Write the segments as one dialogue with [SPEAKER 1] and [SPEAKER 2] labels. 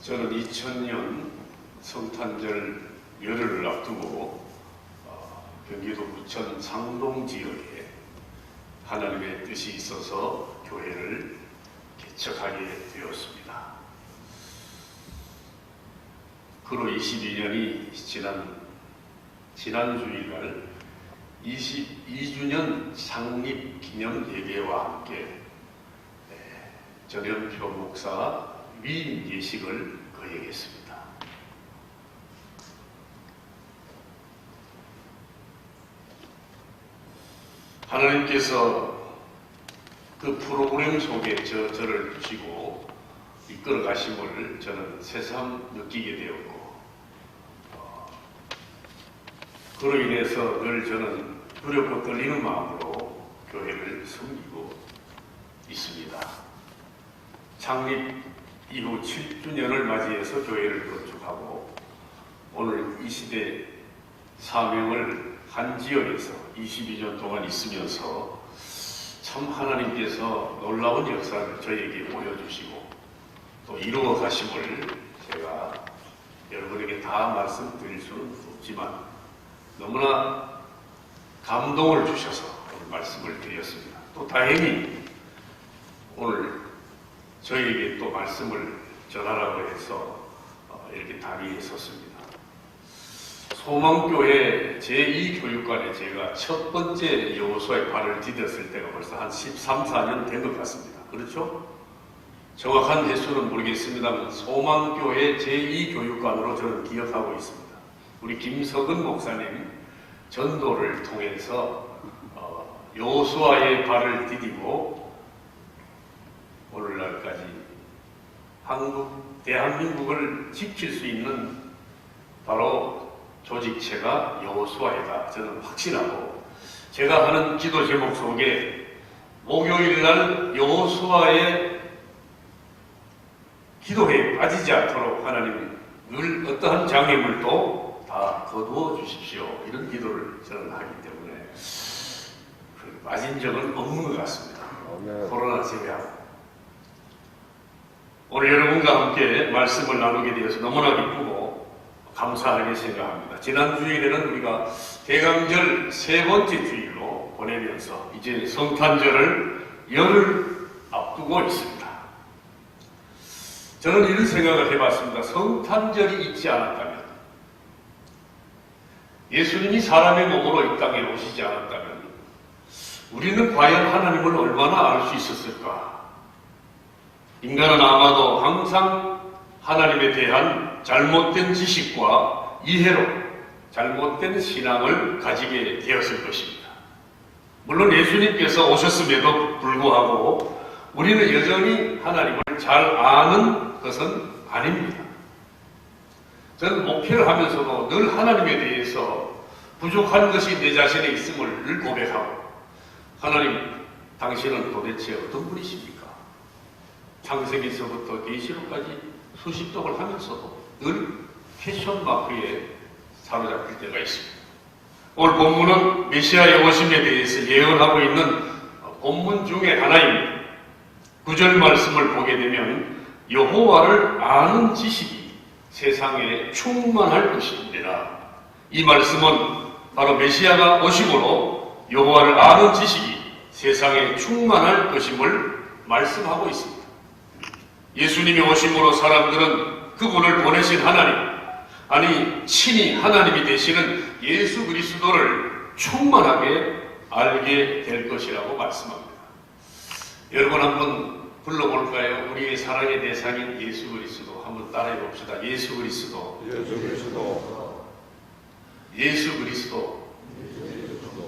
[SPEAKER 1] 저는 2000년 성탄절 열흘을 앞두고 경기도 부천 상동 지역에 하나님의 뜻이 있어서 교회를 개척하게 되었습니다. 그로 22년이 지난 주일날 22주년 창립 기념 예배와 함께 전현표 목사 위임 예식을 거행했습니다. 하나님께서 그 프로그램 속에 저를 두시고 이끌어 가심을 저는 새삼 느끼게 되었고, 그로 인해서 늘 저는 두렵고 떨리는 마음으로 교회를 섬기고 있습니다. 창립 이후 7주년을 맞이해서 교회를 건축하고 오늘 이 시대 사명을 한 지역에서 22년 동안 있으면서 참 하나님께서 놀라운 역사를 저에게 보여주시고 또 이루어 가심을 제가 여러분에게 다 말씀드릴 수는 없지만 너무나 감동을 주셔서 오늘 말씀을 드렸습니다. 또 다행히 오늘 저희에게 또 말씀을 전하라고 해서 이렇게 다리에 섰습니다. 소망교회 제2교육관에 제가 첫 번째 여호수아에 발을 디뎠을 때가 벌써 한 13, 14년 된 것 같습니다. 그렇죠? 정확한 횟수는 모르겠습니다만 소망교회 제2교육관으로 저는 기억하고 있습니다. 우리 김석은 목사님 전도를 통해서 여호수아의 발을 디디고 오늘날까지 대한민국을 지킬 수 있는 바로 조직체가 여호수아이다 저는 확신하고, 제가 하는 기도 제목 속에 목요일날 여호수아의 기도에 빠지지 않도록 하나님 늘 어떠한 장애물도 다 거두어 주십시오, 이런 기도를 저는 하기 때문에 빠진 적은 없는 것 같습니다. 코로나 제외하고. 오늘 여러분과 함께 말씀을 나누게 되어서 너무나 기쁘고 감사하게 생각합니다. 지난 주일에는 우리가 대강절 세 번째 주일로 보내면서 이제 성탄절을 열흘 앞두고 있습니다. 저는 이런 생각을 해봤습니다. 성탄절이 있지 않았다면, 예수님이 사람의 몸으로 이 땅에 오시지 않았다면 우리는 과연 하나님을 얼마나 알 수 있었을까? 인간은 아마도 항상 하나님에 대한 잘못된 지식과 이해로 잘못된 신앙을 가지게 되었을 것입니다. 물론 예수님께서 오셨음에도 불구하고 우리는 여전히 하나님을 잘 아는 것은 아닙니다. 저는 목회를 하면서도 늘 하나님에 대해서 부족한 것이 내 자신에 있음을 늘 고백하고, 하나님, 당신은 도대체 어떤 분이십니까? 창세기서부터 계시록까지 수십독을 하면서도 늘 퀘스천 마크에 사로잡힐 때가 있습니다. 오늘 본문은 메시아의 오심에 대해서 예언하고 있는 본문 중에 하나입니다. 9절 말씀을 보게 되면 여호와를 아는 지식이 세상에 충만할 것이니라. 이 말씀은 바로 메시아가 오심으로 여호와를 아는 지식이 세상에 충만할 것임을 말씀하고 있습니다. 예수님이 오심으로 사람들은 그분을 보내신 하나님, 아니 친히 하나님이 되시는 예수 그리스도를 충만하게 알게 될 것이라고 말씀합니다. 여러분 한번 불러볼까요? 우리의 사랑의 대상인 예수 그리스도 한번 따라해 봅시다. 예수 그리스도,
[SPEAKER 2] 예수 그리스도,
[SPEAKER 1] 예수 그리스도.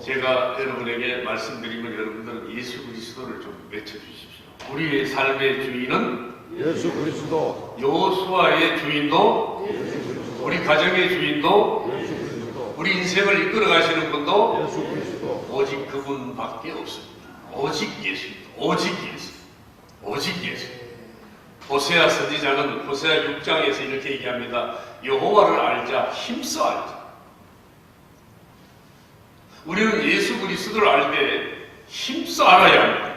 [SPEAKER 1] 제가 여러분에게 말씀드리면 여러분들은 예수 그리스도를 좀 외쳐주십시오. 우리의 삶의 주인은
[SPEAKER 2] 예수 그리스도,
[SPEAKER 1] 여호수아의 주인도
[SPEAKER 2] 예수 그리스도,
[SPEAKER 1] 우리 가정의 주인도
[SPEAKER 2] 예수 그리스도,
[SPEAKER 1] 우리 인생을 이끌어 가시는 분도
[SPEAKER 2] 예수 그리스도,
[SPEAKER 1] 오직 그분밖에 없습니다. 오직 예수입니다. 오직 예수. 오직 예수. 호세아 선지자는 호세아 6장에서 이렇게 얘기합니다. 여호와를 알자, 힘써 알자. 우리는 예수 그리스도를 알 때 힘써 알아야 합니다.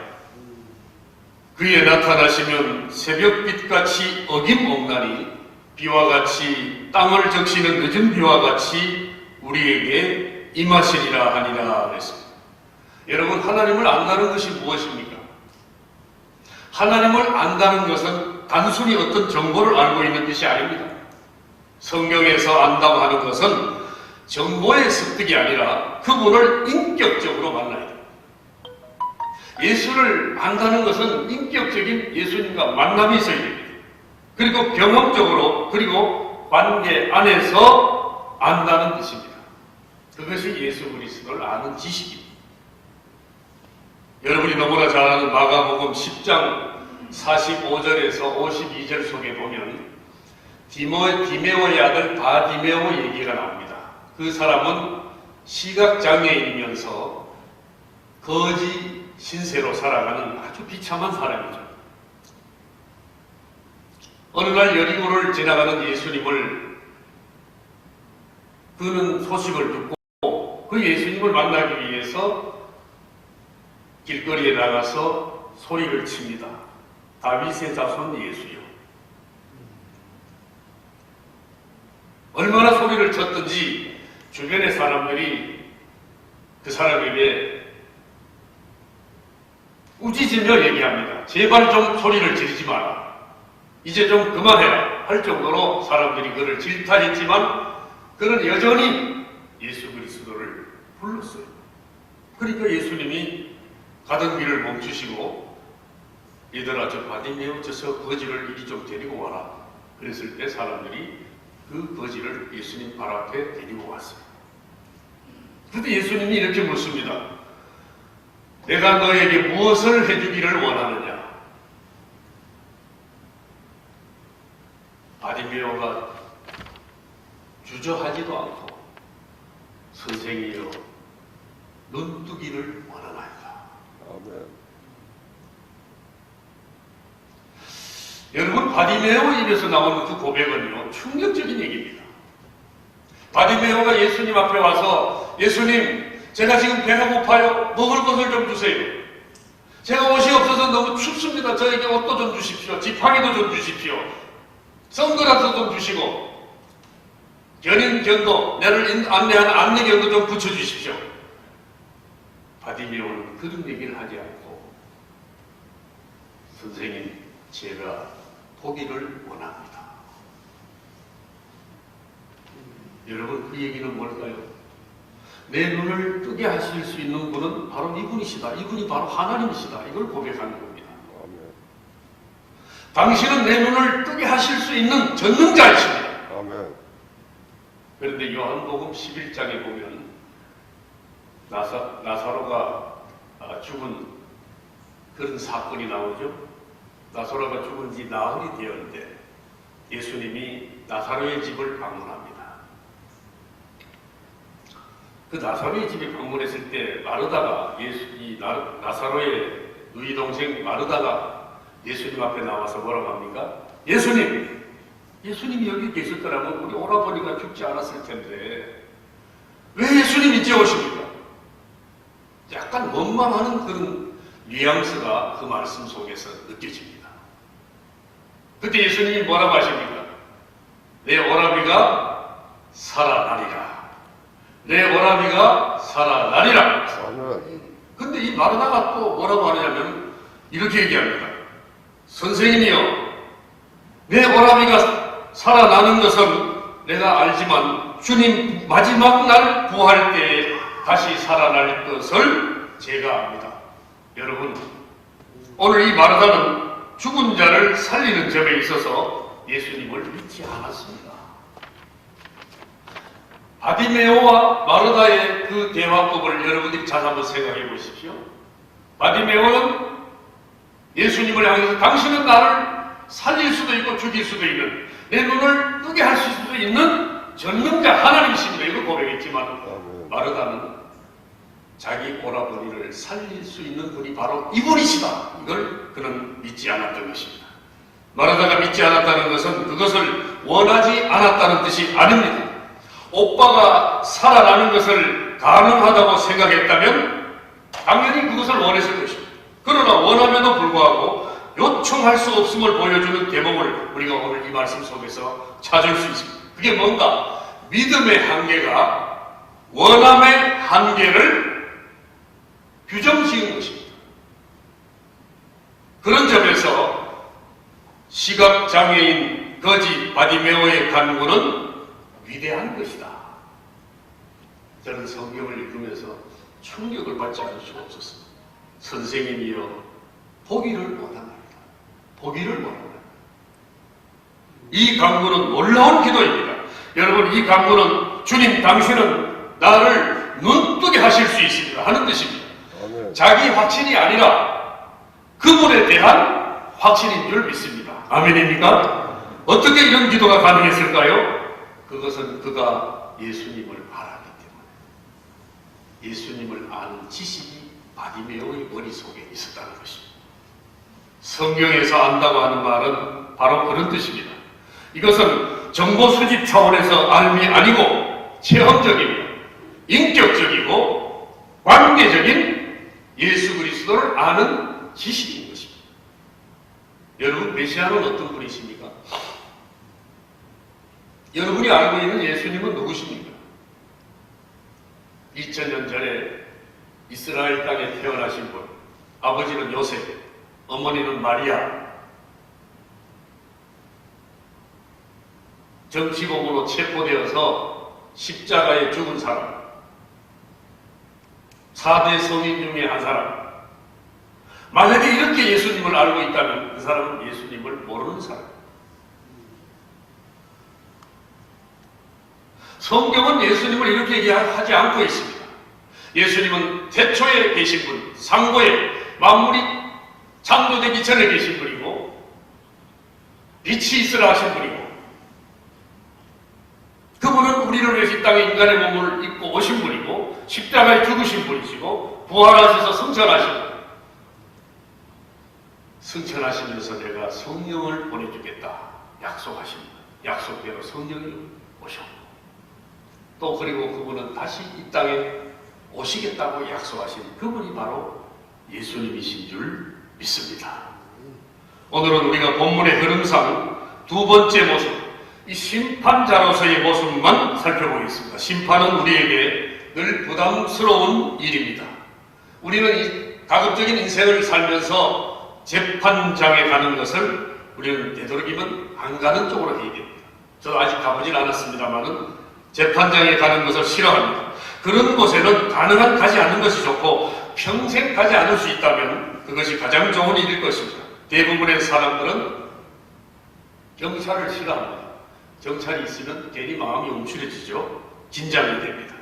[SPEAKER 1] 그에 나타나시면 새벽빛같이 어김없나니 비와 같이 땅을 적시는 늦은 비와 같이 우리에게 임하시리라 하니라 그랬습니다. 여러분, 하나님을 안다는 것이 무엇입니까? 하나님을 안다는 것은 단순히 어떤 정보를 알고 있는 것이 아닙니다. 성경에서 안다고 하는 것은 정보의 습득이 아니라 그분을 인격적으로 만나야 됩니다. 예수를 안다는 것은 인격적인 예수님과 만남이 있어야 됩니다. 그리고 경험적으로, 그리고 관계 안에서 안다는 뜻입니다. 그것이 예수 그리스도를 아는 지식입니다. 여러분이 너무나 잘 아는 마가복음 10장 45절에서 52절 속에 보면 디메오의 아들 바디메오 얘기가 나옵니다. 그 사람은 시각장애인이면서 거지 신세로 살아가는 아주 비참한 사람이죠. 어느 날 여리고를 지나가는 예수님을 그는 소식을 듣고 그 예수님을 만나기 위해서 길거리에 나가서 소리를 칩니다. 다윗의 자손 예수요. 얼마나 소리를 쳤든지 주변의 사람들이 그 사람에게 우짖으며 얘기합니다. 제발 좀 소리를 지르지 마라. 이제 좀 그만해라. 할 정도로 사람들이 그를 질타했지만 그는 여전히 예수 그리스도를 불렀어요. 그러니까 예수님이 가던 길을 멈추시고 얘들아, 저 바디메오 저 거지를 이리 좀 데리고 와라. 그랬을 때 사람들이 그 거지를 예수님 발 앞에 데리고 왔어요. 그런데 예수님이 이렇게 묻습니다. 내가 너에게 무엇을 해주기를 원하느냐? 바디메오가 주저하지도 않고 선생이여 눈뜨기를 원하나이다.
[SPEAKER 2] 아멘.
[SPEAKER 1] 여러분, 바디메오 입에서 나오는 그 고백은요, 충격적인 얘기입니다. 바디메오가 예수님 앞에 와서 예수님, 제가 지금 배가 고파요. 먹을 것을 좀 주세요. 제가 옷이 없어서 너무 춥습니다. 저에게 옷도 좀 주십시오. 지팡이도 좀 주십시오. 선글라스 좀 주시고 견인경도, 나를 안내하는 안내경도 좀 붙여주십시오. 바디메오는 그런 얘기를 하지 않고 선생님, 제가 보기를 원합니다. 여러분, 그 얘기는 뭘까요? 내 눈을 뜨게 하실 수 있는 분은 바로 이분이시다. 이분이 바로 하나님이시다. 이걸 고백하는 겁니다.
[SPEAKER 2] 아멘.
[SPEAKER 1] 당신은 내 눈을 뜨게 하실 수 있는 전능자이십니다.
[SPEAKER 2] 아멘.
[SPEAKER 1] 그런데 요한복음 11장에 보면 나사로가 죽은 그런 사건이 나오죠. 나사로가 죽은 지 나흘이 되었는데 예수님이 나사로의 집을 방문합니다. 그 나사로의 집에 방문했을 때 마르다가 나사로의 누이 동생 마르다가 예수님 앞에 나와서 뭐라고 합니까? 예수님이 여기 계실 거라면 우리 오라버니가 죽지 않았을 텐데 왜 예수님 이제 오십니까? 약간 원망하는 그런 뉘앙스가 그 말씀 속에서 느껴집니다. 그때 예수님이 뭐라고 하십니까? 내 오라비가 살아나리라. 내 오라비가 살아나리라.
[SPEAKER 2] 아멘.
[SPEAKER 1] 근데 이 마르다가 또 뭐라고 하느냐면 이렇게 얘기합니다. 선생님이여, 내 오라비가 살아나는 것은 내가 알지만 주님 마지막 날 구할 때에 다시 살아날 것을 제가 압니다. 여러분, 오늘 이 마르다는 죽은 자를 살리는 점에 있어서 예수님을 믿지 않았습니다. 바디메오와 마르다의 그 대화법을 여러분들이 잘 한번 생각해 보십시오. 바디메오는 예수님을 향해서 당신은 나를 살릴 수도 있고 죽일 수도 있는, 내 눈을 뜨게 할 수도 있는 전능자 하나님이십니다. 이걸 고백했지만 마르다는 자기 오라버니를 살릴 수 있는 분이 바로 이분이시다. 이걸 그는 믿지 않았던 것입니다. 마르다가 믿지 않았다는 것은 그것을 원하지 않았다는 뜻이 아닙니다. 오빠가 살아나는 것을 가능하다고 생각했다면 당연히 그것을 원했을 것입니다. 그러나 원함에도 불구하고 요청할 수 없음을 보여주는 대목을 우리가 오늘 이 말씀 속에서 찾을 수 있습니다. 그게 뭔가? 믿음의 한계가 원함의 한계를 규정지은 것입니다. 그런 점에서 시각장애인 거지 바디메오의 간구는 위대한 것이다. 저는 성경을 읽으면서 충격을 받지 않을 수가 없었습니다. 선생님이여 보기를 원합니다. 보기를 원합니다. 이 간구는 놀라운 기도입니다. 여러분, 이 간구는 주님 당신은 나를 눈뜨게 하실 수 있습니다 하는 뜻입니다.
[SPEAKER 2] 아멘.
[SPEAKER 1] 자기 확신이 아니라 그분에 대한 확신인 줄 믿습니다. 아멘입니까? 어떻게 이런 기도가 가능했을까요? 그것은 그가 예수님을 알았기 때문에, 예수님을 아는 지식이 바디메오의 머릿속에 있었다는 것입니다. 성경에서 안다고 하는 말은 바로 그런 뜻입니다. 이것은 정보 수집 차원에서 알미 아니고 체험적이며 인격적이고 관계적인 예수 그리스도를 아는 지식인 것입니다. 여러분, 메시아는 어떤 분이십니까? 여러분이 알고 있는 예수님은 누구십니까? 2000년 전에 이스라엘 땅에 태어나신 분, 아버지는 요셉, 어머니는 마리아, 정치범으로 체포되어서 십자가에 죽은 사람, 4대 성인 중에 한 사람. 만약에 이렇게 예수님을 알고 있다면 그 사람은 예수님을 모르는 사람. 성경은 예수님을 이렇게 얘기하지 않고 있습니다. 예수님은 태초에 계신 분, 상고에 만물이 창조되기 전에 계신 분이고 빛이 있으라 하신 분이고, 그분은 우리를 위해서 이 땅에 인간의 몸을 입고 오신 분이고 십자가에 죽으신 분이시고 부활하셔서 승천하신 분. 승천하시면서 내가 성령을 보내주겠다 약속하십니다. 약속대로 성령이 오셨고, 또 그리고 그분은 다시 이 땅에 오시겠다고 약속하신 그분이 바로 예수님이신 줄 믿습니다. 오늘은 우리가 본문의 흐름상 두 번째 모습, 이 심판자로서의 모습만 살펴보겠습니다. 심판은 우리에게 늘 부담스러운 일입니다. 우리는 이 가급적인 인생을 살면서 재판장에 가는 것을 우리는 되도록이면 안 가는 쪽으로 해야 됩니다. 저도 아직 가보진 않았습니다만은 재판장에 가는 것을 싫어합니다. 그런 곳에는 가능한 가지 않는 것이 좋고 평생 가지 않을 수 있다면 그것이 가장 좋은 일일 것입니다. 대부분의 사람들은 경찰을 싫어합니다. 경찰이 있으면 괜히 마음이 움츠려지죠. 긴장이 됩니다.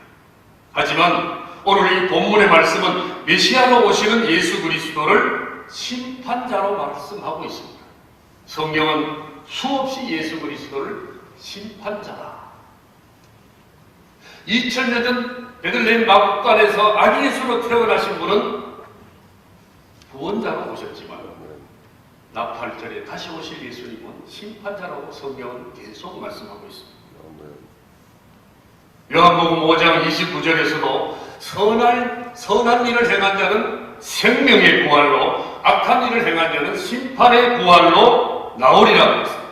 [SPEAKER 1] 하지만 오늘 이 본문의 말씀은 메시아로 오시는 예수 그리스도를 심판자로 말씀하고 있습니다. 성경은 수없이 예수 그리스도를 심판자라. 2000년 전 베들레헴 마국간에서 아기 예수로 태어나신 분은 구원자로 오셨지만 나팔절에 다시 오실 예수님은 심판자라고 성경은 계속 말씀하고 있습니다. 요한복음 5장 29절에서도 선한 일을 행한 자는 생명의 부활로, 악한 일을 행한 자는 심판의 부활로 나오리라고 했습니다.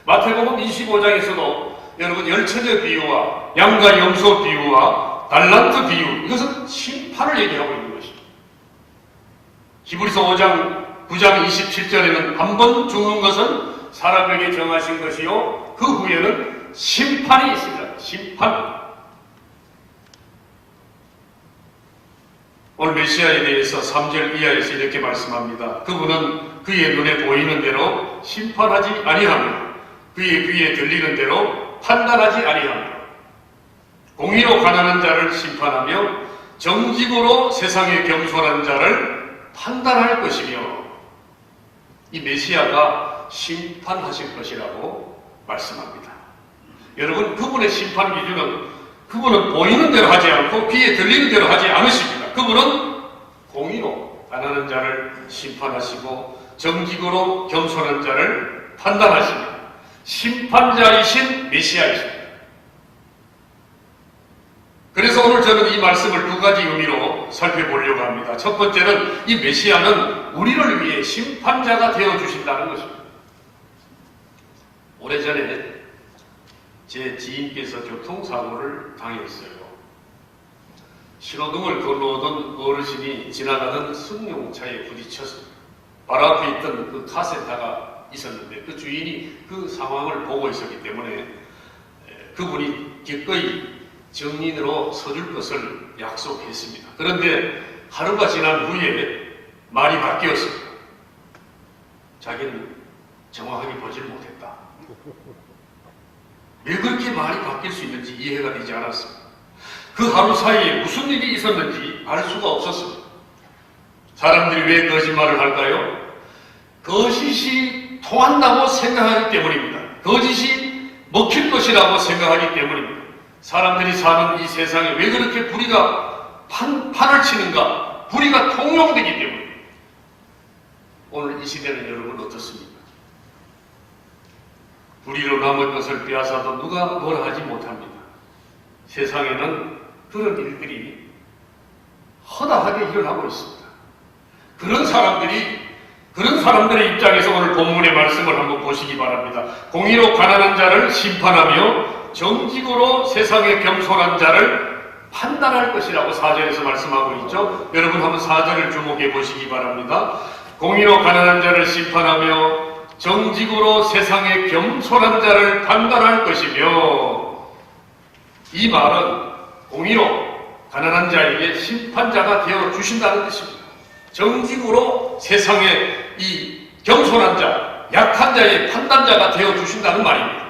[SPEAKER 1] 마태복음 25장에서도 여러분 열처녀 비유와 양과 염소 비유와 달란트 비유, 이것은 심판을 얘기하고 있는 것입니다. 히브리서 5장 9장 27절에는 한 번 죽는 것은 사람에게 정하신 것이요 그 후에는 심판이 있습니다. 심판. 오늘 메시아에 대해서 3절 이하에서 이렇게 말씀합니다. 그분은 그의 눈에 보이는 대로 심판하지 아니하며 그의 귀에 들리는 대로 판단하지 아니하며 공의로 가난한 자를 심판하며 정직으로 세상에 겸손한 자를 판단할 것이며, 이 메시아가 심판하실 것이라고 말씀합니다. 여러분, 그분의 심판 기준은 그분은 보이는 대로 하지 않고 귀에 들리는 대로 하지 않으십니다. 그분은 공의로 가난한 자를 심판하시고 정직으로 겸손한 자를 판단하십니다. 심판자이신 메시아이십니다. 그래서 오늘 저는 이 말씀을 두 가지 의미로 살펴보려고 합니다. 첫 번째는 이 메시아는 우리를 위해 심판자가 되어주신다는 것입니다. 오래전에 제 지인께서 교통사고를 당했어요. 신호등을 건너오던 어르신이 지나가던 승용차에 부딪혀서 바로 앞에 있던 그 카센터가 있었는데 그 주인이 그 상황을 보고 있었기 때문에 그분이 기꺼이 정인으로 서줄 것을 약속했습니다. 그런데 하루가 지난 후에 말이 바뀌었습니다. 자기는 정확하게 보질 못했다. 왜 그렇게 말이 바뀔 수 있는지 이해가 되지 않았습니다. 그 하루 사이에 무슨 일이 있었는지 알 수가 없었습니다. 사람들이 왜 거짓말을 할까요? 거짓이 통한다고 생각하기 때문입니다. 거짓이 먹힐 것이라고 생각하기 때문입니다. 사람들이 사는 이 세상에 왜 그렇게 불의가 판을 치는가? 불의가 통용되기 때문입니다. 오늘 이 시대는 여러분 어떻습니까? 불의로 남의 것을 빼앗아도 누가 뭐라 하지 못합니다. 세상에는 그런 일들이 허다하게 일어나고 있습니다. 그런 사람들의 입장에서 오늘 본문의 말씀을 한번 보시기 바랍니다. 공의로 가난한 자를 심판하며 정직으로 세상에 겸손한 자를 판단할 것이라고 4절에서 말씀하고 있죠. 여러분 한번 4절을 주목해 보시기 바랍니다. 공의로 가난한 자를 심판하며 정직으로 세상에 겸손한 자를 판단할 것이며, 이 말은 공의로 가난한 자에게 심판자가 되어 주신다는 것입니다. 정직으로 세상에 이 겸손한 자, 약한 자의 판단자가 되어 주신다는 말입니다.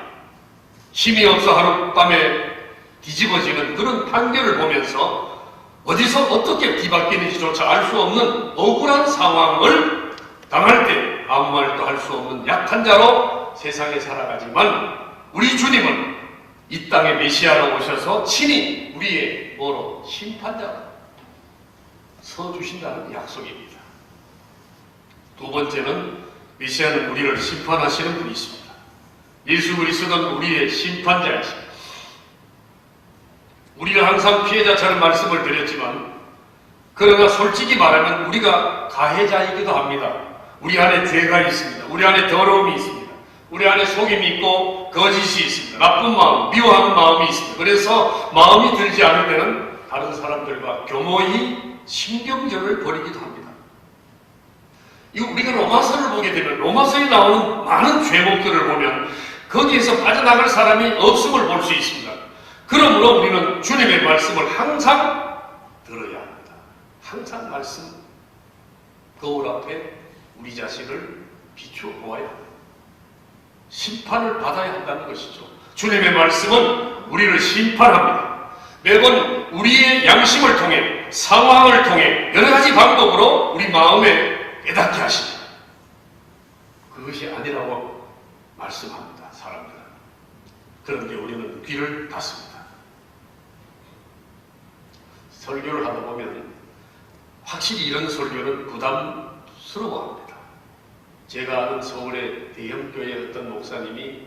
[SPEAKER 1] 힘이 없어 하룻밤에 뒤집어지는 그런 판결을 보면서 어디서 어떻게 뒤바뀌는지조차 알 수 없는 억울한 상황을 당할 때 아무 말도 할 수 없는 약한 자로 세상에 살아가지만, 우리 주님은 이 땅에 메시아로 오셔서 친히 우리의 뭐로 심판자로 서주신다는 약속입니다. 두 번째는 메시아는 우리를 심판하시는 분이십니다. 예수 그리스도는 우리의 심판자이십니다. 우리가 항상 피해자처럼 말씀을 드렸지만, 그러나 솔직히 말하면 우리가 가해자이기도 합니다. 우리 안에 죄가 있습니다. 우리 안에 더러움이 있습니다. 우리 안에 속임이 있고 거짓이 있습니다. 나쁜 마음, 미워하는 마음이 있습니다. 그래서 마음이 들지 않을 때는 다른 사람들과 교모히 신경전을 벌이기도 합니다. 이거 우리가 로마서를 보게 되면, 로마서에 나오는 많은 죄목들을 보면 거기에서 빠져나갈 사람이 없음을 볼 수 있습니다. 그러므로 우리는 주님의 말씀을 항상 들어야 합니다. 항상 말씀 거울 앞에 우리 자신을 비추어 보아야 합니다. 심판을 받아야 한다는 것이죠. 주님의 말씀은 우리를 심판합니다. 매번 우리의 양심을 통해, 상황을 통해 여러 가지 방법으로 우리 마음에 깨닫게 하십니다. 그것이 아니라고 말씀합니다. 사람들은. 그런데 우리는 귀를 닫습니다. 설교를 하다 보면 확실히 이런 설교는 부담스러워합니다. 제가 아는 서울의 대형교회 어떤 목사님이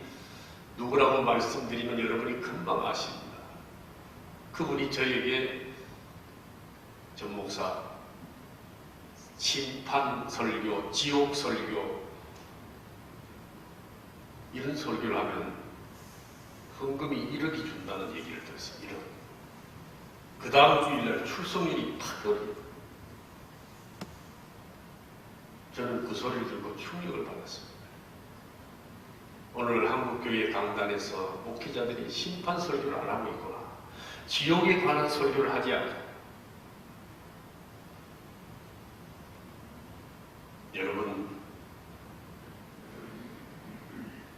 [SPEAKER 1] 누구라고 말씀드리면 여러분이 금방 아십니다. 그분이 저에게, 전 목사, 심판 설교, 지옥 설교, 이런 설교를 하면 헌금이 1억이 준다는 얘기를 들었어요. 1억. 그 다음 주일날 출석률이 팍 떨어집니다. 저는 그 소리를 듣고 충격을 받았습니다. 오늘 한국교회 강단에서 목회자들이 심판 설교를 안 하고 있구나. 지옥에 관한 설교를 하지 않고. 여러분,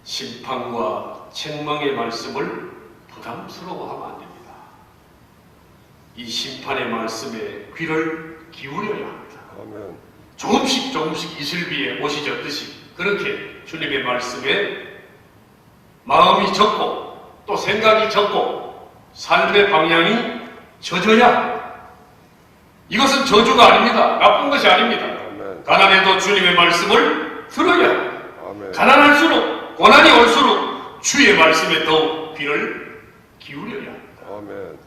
[SPEAKER 1] 심판과 책망의 말씀을 부담스러워하면 안 됩니다. 이 심판의 말씀에 귀를 기울여야 합니다.
[SPEAKER 2] 아멘.
[SPEAKER 1] 조금씩 이슬비에 옷이 젖듯이 그렇게 주님의 말씀에 마음이 젖고 또 생각이 젖고 삶의 방향이 젖어야 합니다. 이것은 저주가 아닙니다. 나쁜 것이 아닙니다.
[SPEAKER 2] 아멘.
[SPEAKER 1] 가난해도 주님의 말씀을 들어야 합니다.
[SPEAKER 2] 아멘.
[SPEAKER 1] 가난할수록, 고난이 올수록 주의 말씀에 더욱 귀를 기울여야 합니다.
[SPEAKER 2] 아멘.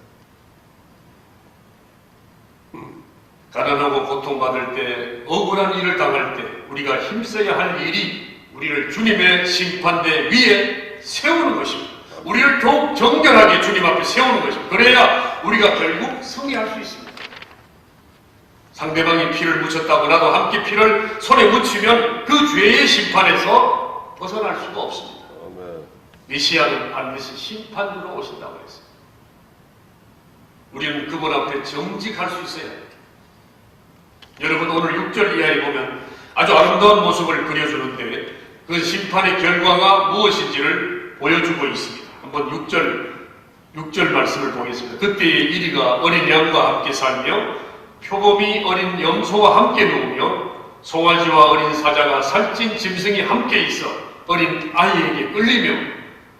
[SPEAKER 1] 가난하고 고통받을 때, 억울한 일을 당할 때 우리가 힘써야 할 일이 우리를 주님의 심판대 위에 세우는 것입니다. 우리를 더욱 정결하게 주님 앞에 세우는 것입니다. 그래야 우리가 결국 승리할 수 있습니다. 상대방이 피를 묻혔다고 나도 함께 피를 손에 묻히면 그 죄의 심판에서 벗어날 수가 없습니다.
[SPEAKER 2] 아멘.
[SPEAKER 1] 메시아는 반드시 심판으로 오신다고 했습니다. 우리는 그분 앞에 정직할 수 있어야 합니다. 여러분 오늘 6절 이하에 보면 아주 아름다운 모습을 그려주는데 그 심판의 결과가 무엇인지를 보여주고 있습니다. 한번 6절 말씀을 보겠습니다. 그때의 이리가 어린 양과 함께 살며 표범이 어린 염소와 함께 누우며 송아지와 어린 사자가 살찐 짐승이 함께 있어 어린 아이에게 끌리며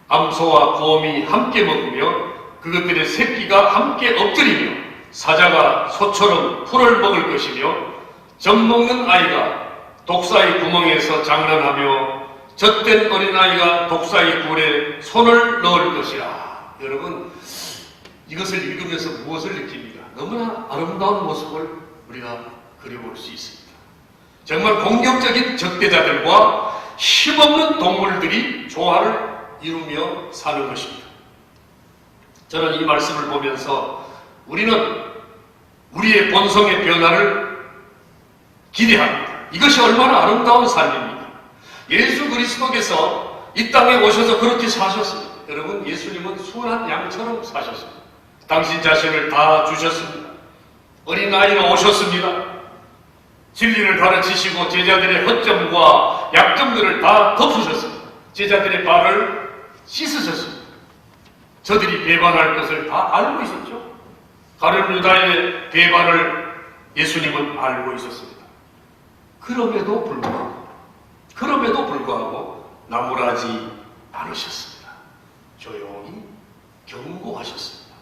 [SPEAKER 1] 암소와 곰이 함께 먹으며 그것들의 새끼가 함께 엎드리며 사자가 소처럼 풀을 먹을 것이며 젖 먹는 아이가 독사의 구멍에서 장난하며 젖된 어린아이가 독사의 굴에 손을 넣을 것이라. 여러분 이것을 읽으면서 무엇을 느낍니까? 너무나 아름다운 모습을 우리가 그려볼 수 있습니다. 정말 공격적인 적대자들과 힘없는 동물들이 조화를 이루며 사는 것입니다. 저는 이 말씀을 보면서 우리는 우리의 본성의 변화를 기대합니다. 이것이 얼마나 아름다운 삶입니다. 예수 그리스도께서 이 땅에 오셔서 그렇게 사셨습니다. 여러분 예수님은 순한 양처럼 사셨습니다. 당신 자신을 다 주셨습니다. 어린아이로 오셨습니다. 진리를 가르치시고 제자들의 허점과 약점들을 다 덮으셨습니다. 제자들의 발을 씻으셨습니다. 저들이 배반할 것을 다 알고 있었죠. 가룟 유다의 배반을 예수님은 알고 있었습니다. 그럼에도 불구하고 나무라지 않으셨습니다. 조용히 경고하셨습니다.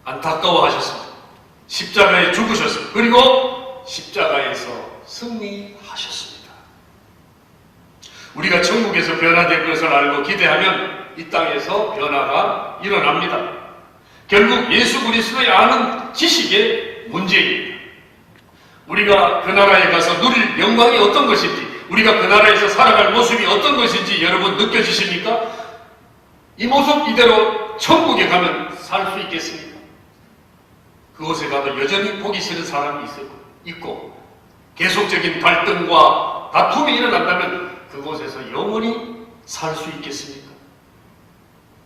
[SPEAKER 1] 안타까워하셨습니다. 십자가에 죽으셨습니다. 그리고 십자가에서 승리하셨습니다. 우리가 천국에서 변화될 것을 알고 기대하면 이 땅에서 변화가 일어납니다. 결국 예수 그리스도의 아는 지식의 문제입니다. 우리가 그 나라에 가서 누릴 영광이 어떤 것인지, 우리가 그 나라에서 살아갈 모습이 어떤 것인지 여러분 느껴지십니까? 이 모습 이대로 천국에 가면 살 수 있겠습니까? 그곳에 가도 여전히 보기 싫은 사람이 있고 계속적인 갈등과 다툼이 일어난다면 그곳에서 영원히 살 수 있겠습니까?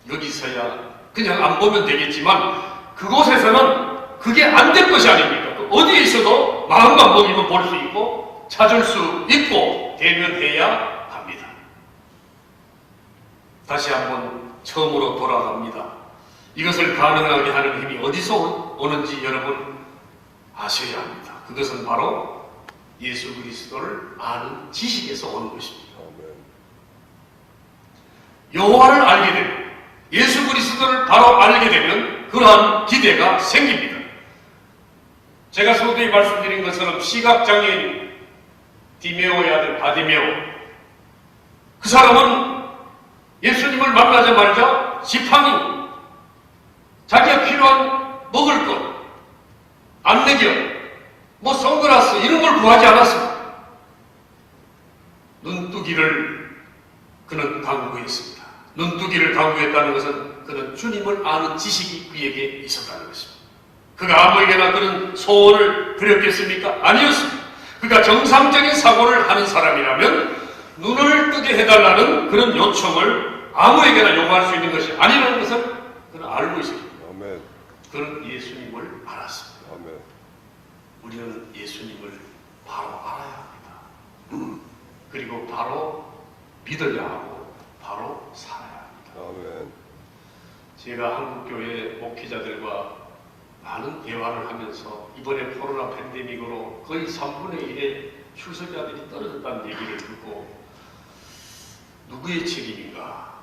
[SPEAKER 1] 여기서야 그냥 안 보면 되겠지만 그곳에서는 그게 안 될 것이 아닙니까? 어디에 있어도 마음만 먹이면 볼 수 있고 찾을 수 있고 대면해야 합니다. 다시 한번 처음으로 돌아갑니다. 이것을 가능하게 하는 힘이 어디서 오는지 여러분 아셔야 합니다. 그것은 바로 예수 그리스도를 아는 지식에서 오는 것입니다. 여호와를 알게 되면, 예수 그리스도를 바로 알게 되면 그러한 기대가 생깁니다. 제가 서두에 말씀드린 것처럼 시각장애인 디메오의 아들 바디메오, 그 사람은 예수님을 만나자마자 지팡이, 자기가 필요한 먹을 것, 안내견, 선글라스 이런 걸 구하지 않았습니다. 눈뜨기를 그는 강구했습니다. 눈뜨기를 강구했다는 것은 그는 주님을 아는 지식이 그에게 있었다는 것입니다. 그가 아무에게나 그런 소원을 드렸겠습니까? 아니었습니다. 그가 정상적인 사고를 하는 사람이라면 눈을 뜨게 해달라는 그런 요청을 아무에게나 요구할 수 있는 것이 아니라는 것을 그는 알고 있습니다.
[SPEAKER 2] 아멘.
[SPEAKER 1] 그는 예수님을 알았습니다.
[SPEAKER 2] 아멘.
[SPEAKER 1] 우리는 예수님을 바로 알아야 합니다. 그리고 바로 믿어야 하고 바로 살아야 합니다.
[SPEAKER 2] 아멘.
[SPEAKER 1] 제가 한국교회 목회자들과 많은 대화를 하면서 이번에 코로나 팬데믹으로 거의 3분의 1의 출석자들이 떨어졌다는 얘기를 듣고 누구의 책임인가?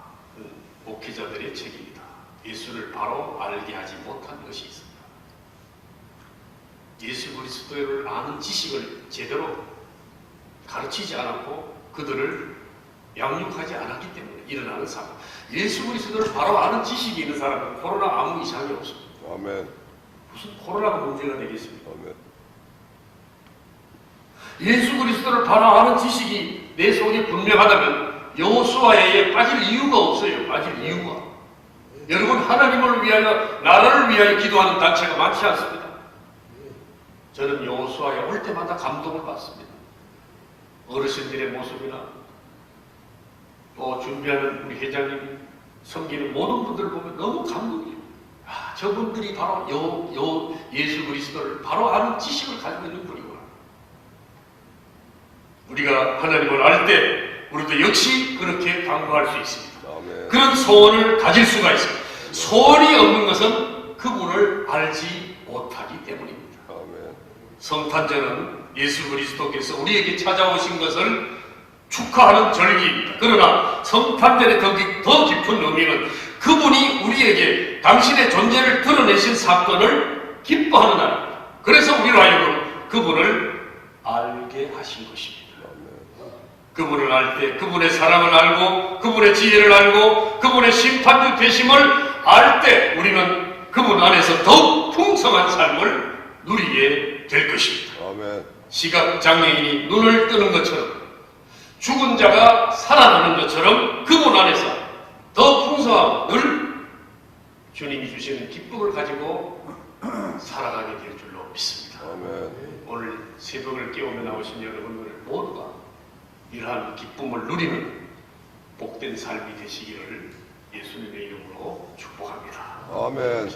[SPEAKER 1] 목회자들의 책임이다. 예수를 바로 알게 하지 못한 것이 있습니다. 예수 그리스도를 아는 지식을 제대로 가르치지 않았고 그들을 양육하지 않았기 때문에 일어나는 사건. 예수 그리스도를 바로 아는 지식이 있는 사람은 코로나 아무 이상이 없습니다.
[SPEAKER 2] 아멘.
[SPEAKER 1] 무슨 코로나가 문제가 되겠습니까?
[SPEAKER 2] 아멘.
[SPEAKER 1] 예수 그리스도를 바로 아는 지식이 내 속에 분명하다면 여호수아에 빠질 이유가 없어요. 빠질 이유가. 여러분, 하나님을 위하여, 나라를 위하여 기도하는 단체가 많지 않습니다. 저는 여호수아에 올 때마다 감동을 받습니다. 어르신들의 모습이나 또 준비하는 우리 회장님, 섬기는 모든 분들을 보면 너무 감동이에요. 아, 저분들이 바로 예수 그리스도를 바로 아는 지식을 가지고 있는 분이구나. 우리가 하나님을 알 때 우리도 역시 그렇게 강구할 수 있습니다.
[SPEAKER 2] 아멘.
[SPEAKER 1] 그런 소원을 가질 수가 있습니다. 소원이 없는 것은 그분을 알지 못하기 때문입니다.
[SPEAKER 2] 아멘.
[SPEAKER 1] 성탄절은 예수 그리스도께서 우리에게 찾아오신 것을 축하하는 절기입니다. 그러나 성탄절의 더 깊은 의미는 그분이 우리에게 당신의 존재를 드러내신 사건을 기뻐하는 날입니다. 그래서 우리로 하여금 그분을 알게 하신 것입니다. 그분을 알 때 그분의 사랑을 알고 그분의 지혜를 알고 그분의 심판주 되심을 알 때 우리는 그분 안에서 더욱 풍성한 삶을 누리게 될 것입니다.
[SPEAKER 2] 아멘.
[SPEAKER 1] 시각장애인이 눈을 뜨는 것처럼 죽은 자가 살아나는 것처럼 그분 안에서 더 풍성하고 늘 주님이 주시는 기쁨을 가지고 살아가게 될 줄로 믿습니다.
[SPEAKER 2] 아멘.
[SPEAKER 1] 오늘 새벽을 깨우며 나오신 여러분들 모두가 이러한 기쁨을 누리는 복된 삶이 되시기를 예수님의 이름으로 축복합니다.
[SPEAKER 2] 아멘.